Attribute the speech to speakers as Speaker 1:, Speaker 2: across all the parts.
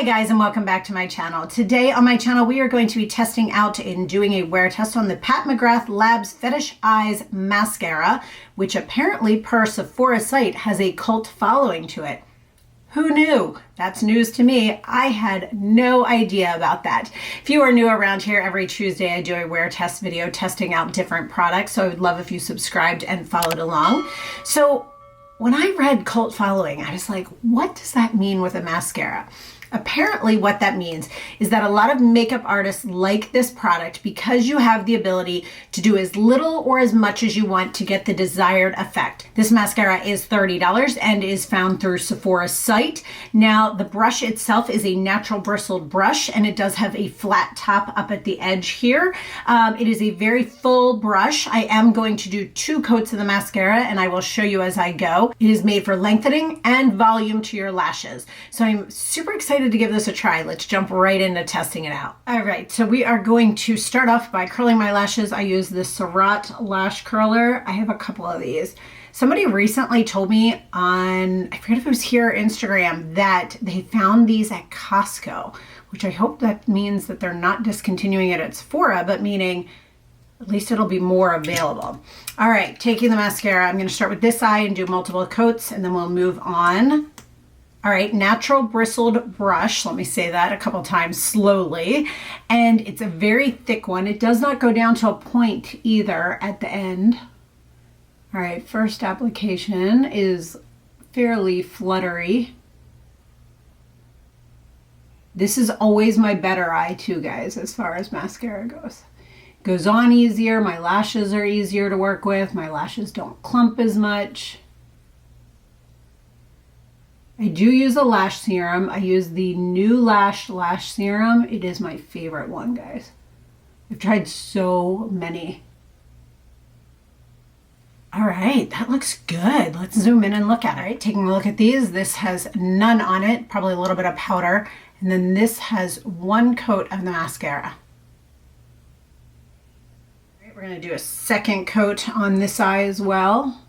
Speaker 1: guys, and welcome back to my channel. Today on my channel we are going to be testing out and doing a wear test on the Pat McGrath Labs Fetish Eyes Mascara, which apparently per Sephora site has a cult following to it. Who knew? That's news to me. I had no idea about that. If you are new around here, every Tuesday I do a wear test video testing out different products, so I would love if you subscribed and followed along. So when I read cult following, I was like, what does that mean with a mascara? Apparently what that means is that a lot of makeup artists like this product because you have the ability to do as little or as much as you want to get the desired effect. This mascara is $30 and is found through Sephora's site. Now the brush itself is a natural bristled brush and it does have a flat top up at the edge here. It is a very full brush. I am going to do 2 coats of the mascara and I will show you as I go. It is made for lengthening and volume to your lashes. So I'm super excited to give this a try. Let's jump right into testing it out. All right, so we are going to start off by curling my lashes. I use the Surratt lash curler. I have a couple of these. Somebody recently told me on, I forget if it was here or Instagram, that they found these at Costco, which I hope that means that they're not discontinuing it at Sephora, but meaning at least it'll be more available. All right, taking the mascara, I'm going to start with this eye and do multiple coats, and then we'll move on. All right, natural bristled brush. Let me say that a couple times slowly. And it's a very thick one. It does not go down to a point either at the end. All right, first application is fairly fluttery. This is always my better eye too, guys, as far as mascara goes. Goes on easier. My lashes are easier to work with. My lashes don't clump as much. I do use a lash serum. I use the New Lash Serum. It is my favorite one, guys. I've tried so many. All right, that looks good. Let's zoom in and look at it. All right, taking a look at these. This has none on it, probably a little bit of powder. And then this has 1 coat of the mascara. All right, we're gonna do a second coat on this eye as well.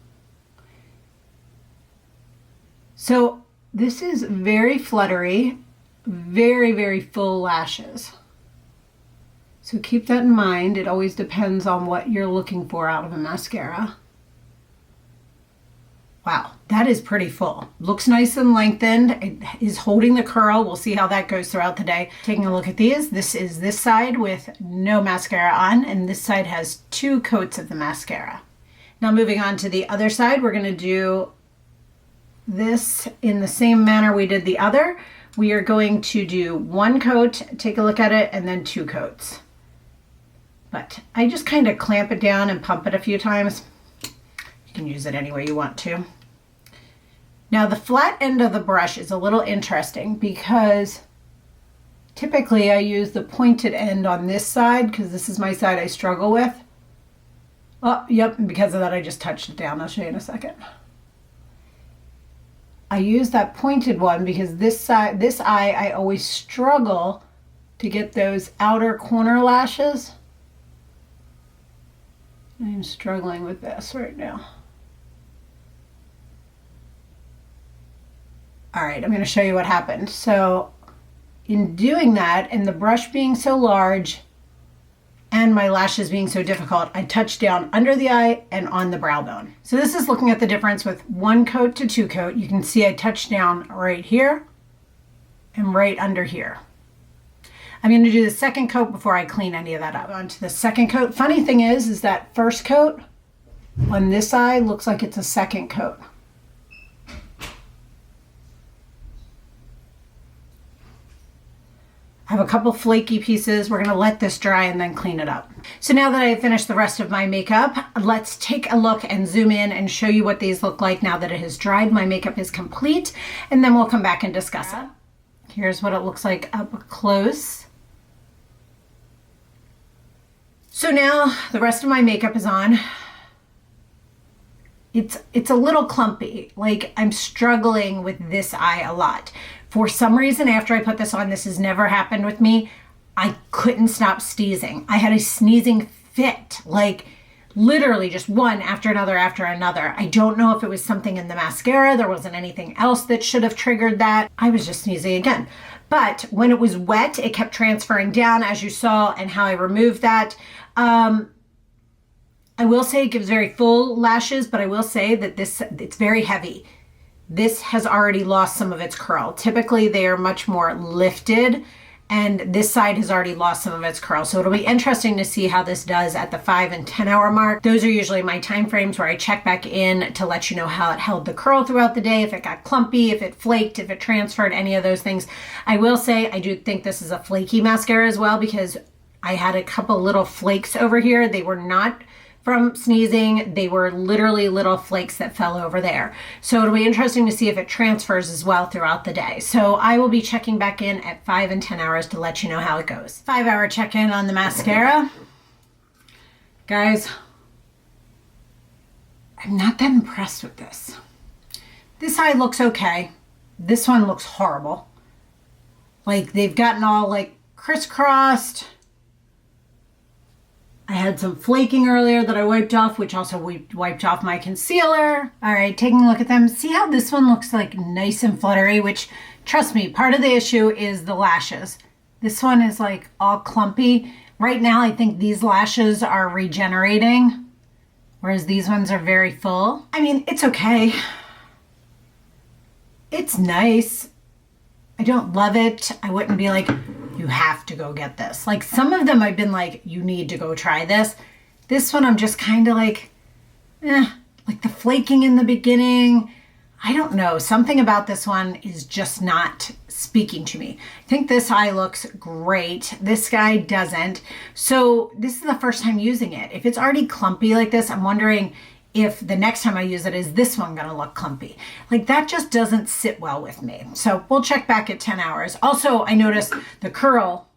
Speaker 1: So this is very fluttery, very, very full lashes. So keep that in mind. It always depends on what you're looking for out of a mascara. Wow, that is pretty full. Looks nice and lengthened. It is holding the curl. We'll see how that goes throughout the day. Taking a look at these, this is this side with no mascara on, and this side has 2 coats of the mascara. Now moving on to the other side, we're gonna do this in the same manner we did the other. We are going to do 1 coat, take a look at it, and then 2 coats. But I just kind of clamp it down and pump it a few times. You can use it any way you want to. Now the flat end of the brush is a little interesting because typically I use the pointed end on this side because this is my side I struggle with. Oh, yep, and because of that I just touched it down. I'll show you in a second. I use that pointed one because this side, this eye, I always struggle to get those outer corner lashes. I'm struggling with this right now. All right, I'm going to show you what happened. So in doing that and the brush being so large and my lashes being so difficult, I touched down under the eye and on the brow bone. So this is looking at the difference with 1 coat to 2 coat. You can see I touched down right here and right under here. I'm going to do the second coat before I clean any of that up. On to the second coat. Funny thing is that first coat on this eye looks like it's a second coat. I have a couple flaky pieces. We're gonna let this dry and then clean it up. So now that I've finished the rest of my makeup, let's take a look and zoom in and show you what these look like now that it has dried. My makeup is complete, and then we'll come back and discuss it. Here's what it looks like up close. So now the rest of my makeup is on. It's a little clumpy. Like I'm struggling with this eye a lot. For some reason, after I put this on, this has never happened with me, I couldn't stop sneezing. I had a sneezing fit, like literally just one after another after another. I don't know if it was something in the mascara. There wasn't anything else that should have triggered that. I was just sneezing again. But when it was wet, it kept transferring down, as you saw, and how I removed that. I will say it gives very full lashes, but I will say that it's very heavy. This has already lost some of its curl. Typically, they are much more lifted, and this side has already lost some of its curl. So it'll be interesting to see how this does at the 5 and 10 hour mark. Those are usually my time frames where I check back in to let you know how it held the curl throughout the day, if it got clumpy, if it flaked, if it transferred, any of those things. I will say I do think this is a flaky mascara as well, because I had a couple little flakes over here. They were not from sneezing. They were literally little flakes that fell over there. So it'll be interesting to see if it transfers as well throughout the day. So I will be checking back in at 5 and 10 hours to let you know how it goes. 5 hour check-in on the mascara. Guys, I'm not that impressed with this. This eye looks okay. This one looks horrible. Like, they've gotten all like crisscrossed. I had some flaking earlier that I wiped off, which also wiped off my concealer. All right, taking a look at them. See how this one looks like nice and fluttery, which, trust me, part of the issue is the lashes. This one is like all clumpy. Right now, I think these lashes are regenerating, whereas these ones are very full. I mean, it's okay. It's nice. I don't love it. I wouldn't be like, you have to go get this. Like, some of them I've been like, you need to go try this. This one I'm just kind of like, like the flaking in the beginning. I don't know. Something about this one is just not speaking to me. I think this eye looks great. This guy doesn't. So this is the first time using it. If it's already clumpy like this, I'm wondering if the next time I use it, is this one gonna look clumpy? Like, that just doesn't sit well with me. So we'll check back at 10 hours. Also, I noticed the curl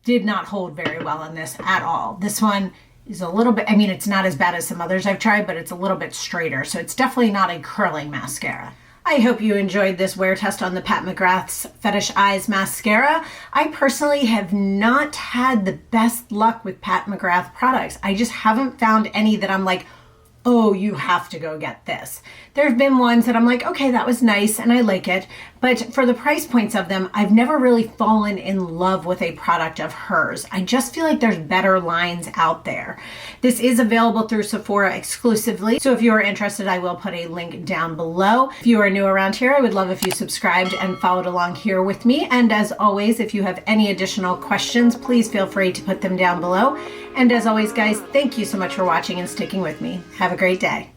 Speaker 1: did not hold very well in this at all. This one is a little bit, I mean, it's not as bad as some others I've tried, but it's a little bit straighter. So it's definitely not a curling mascara. I hope you enjoyed this wear test on the Pat McGrath's FetishEyes Mascara. I personally have not had the best luck with Pat McGrath products. I just haven't found any that I'm like, oh, you have to go get this. There have been ones that I'm like, okay, that was nice and I like it. But for the price points of them, I've never really fallen in love with a product of hers. I just feel like there's better lines out there. This is available through Sephora exclusively. So if you are interested, I will put a link down below. If you are new around here, I would love if you subscribed and followed along here with me. And as always, if you have any additional questions, please feel free to put them down below. And as always, guys, thank you so much for watching and sticking with me. Have a great day.